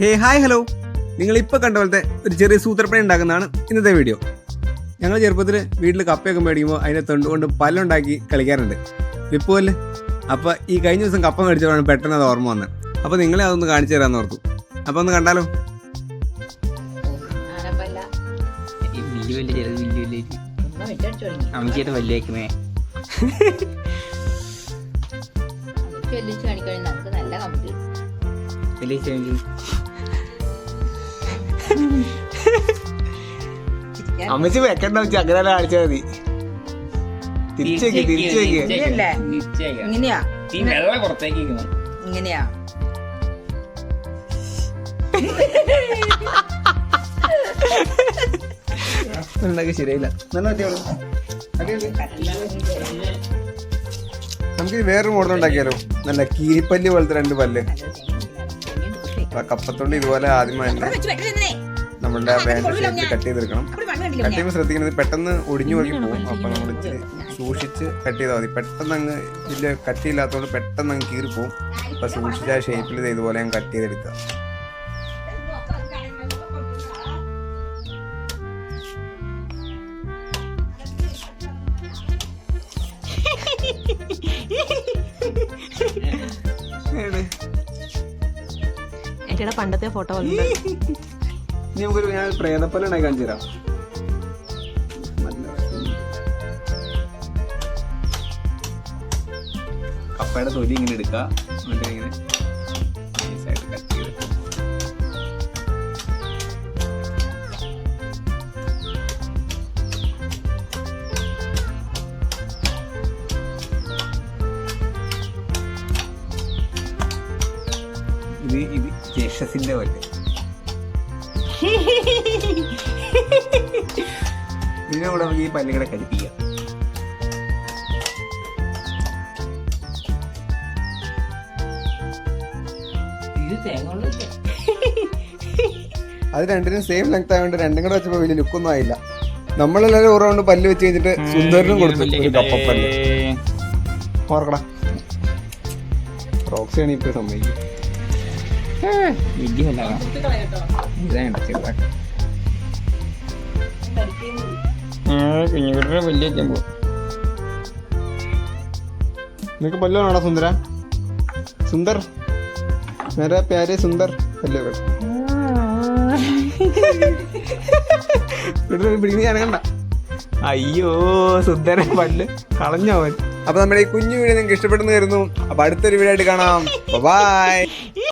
ഹേ hi hello, നിങ്ങൾ ഇപ്പോൾ കണ്ട പോലത്തെ ഒരു ചെറിയ സൂത്രപ്പണി ഉണ്ടാക്കുന്നതാണ് ഇന്നത്തെ വീഡിയോ. ഞങ്ങൾ ചെറുപ്പത്തിൽ വീട്ടിൽ കപ്പയൊക്കെ മേടിക്കുമ്പോൾ അതിനെ തൊണ്ടുകൊണ്ട് പല്ലുണ്ടാക്കി കളിക്കാറുണ്ട്, വിപ്പുവല്ലേ. അപ്പോൾ ഈ കഴിഞ്ഞ ദിവസം കപ്പ മേടിച്ചപ്പോഴാണ് പെട്ടെന്ന് അത് ഓർമ്മ വന്നത്. അപ്പോൾ നിങ്ങളെ അതൊന്ന് കാണിച്ചു തരാമെന്ന് ഓർത്തു. അപ്പോൾ ഒന്ന് കണ്ടാലോ? അമ്മച്ചി വെക്കണ്ട അങ്ങനെ കാണിച്ചാൽ മതി. ഇങ്ങനെയാ ശരിയായില്ല. നമുക്ക് വേറൊരു മോഡൽ ഉണ്ടാക്കിയാലോ? നല്ല കീരിപ്പല്ല് പോലത്തെ 2 പല്ല്. കപ്പത്തോണ്ട് ഇതുപോലെ ആദ്യം തന്നെ നമ്മളുടെ വേണ്ട ഷേപ്പിൽ കട്ട് ചെയ്തെടുക്കണം. കട്ട് ചെയ്യുമ്പോൾ ശ്രദ്ധിക്കുന്നത് പെട്ടെന്ന് ഒടിഞ്ഞു പോയി പോകും. അപ്പൊ നമ്മൾ സൂക്ഷിച്ച് കട്ട് ചെയ്താൽ മതി. പെട്ടെന്ന് അങ്ങ് വലിയ കട്ടിയില്ലാത്തതുകൊണ്ട് പെട്ടെന്ന് അങ്ങ് കീറിപ്പോവും. അപ്പൊ സൂക്ഷിച്ച ആ ഷേപ്പിൽ ഇതുപോലെ അങ്ങ് കട്ട് ചെയ്തെടുക്കുക. പണ്ടത്തെ ഫോട്ടോ നമുക്കൊരു ഞാൻ പ്രേതപ്പല്ല് ഉണ്ടാക്കി കാണിച്ചു തരാം. കപ്പയുടെ തൊലി ഇങ്ങനെ എടുക്കുക, എന്നിട്ട് ഇങ്ങനെ നൈസായിട്ട് കട്ട് ചെയ്ത് ഇത് യശസിന്റെ പല്ല്. ഇതിനെ കൂടെ നമുക്ക് ഈ പല്ലുകളെ കലിപ്പിക്കാം. അത് രണ്ടിനും സെയിം ലെങ്ത് ആയതുകൊണ്ട് രണ്ടും കൂടെ വെച്ചപ്പോ വലിയ ലുക്കൊന്നും ആയില്ല. നമ്മളെല്ലാവരും ഓരോ കൊണ്ട് പല്ല് വെച്ച് കഴിഞ്ഞിട്ട് സുന്ദരനും കൊടുത്തു ഒരു കപ്പപ്പല്ല്. ഓർക്കടാ, റോക്സിയാണ് ഇപ്പൊ സമ്മതിക്കും. നിനക്ക് പല്ല് വേണോടാ സുന്ദര? സുന്ദർ, മേരെ പ്യാരെ സുന്ദർ പല്ല് പിടിക്കണ്ട. അയ്യോ, സുന്ദരൻ പല്ല് കളഞ്ഞവൻ. അപ്പൊ നമ്മുടെ ഈ കുഞ്ഞു വീഡിയോ നിങ്ങൾക്ക് ഇഷ്ടപ്പെടുന്നു കരുതുന്നു. അപ്പൊ അടുത്തൊരു വീഡിയോ ആയിട്ട് കാണാം. ബൈ.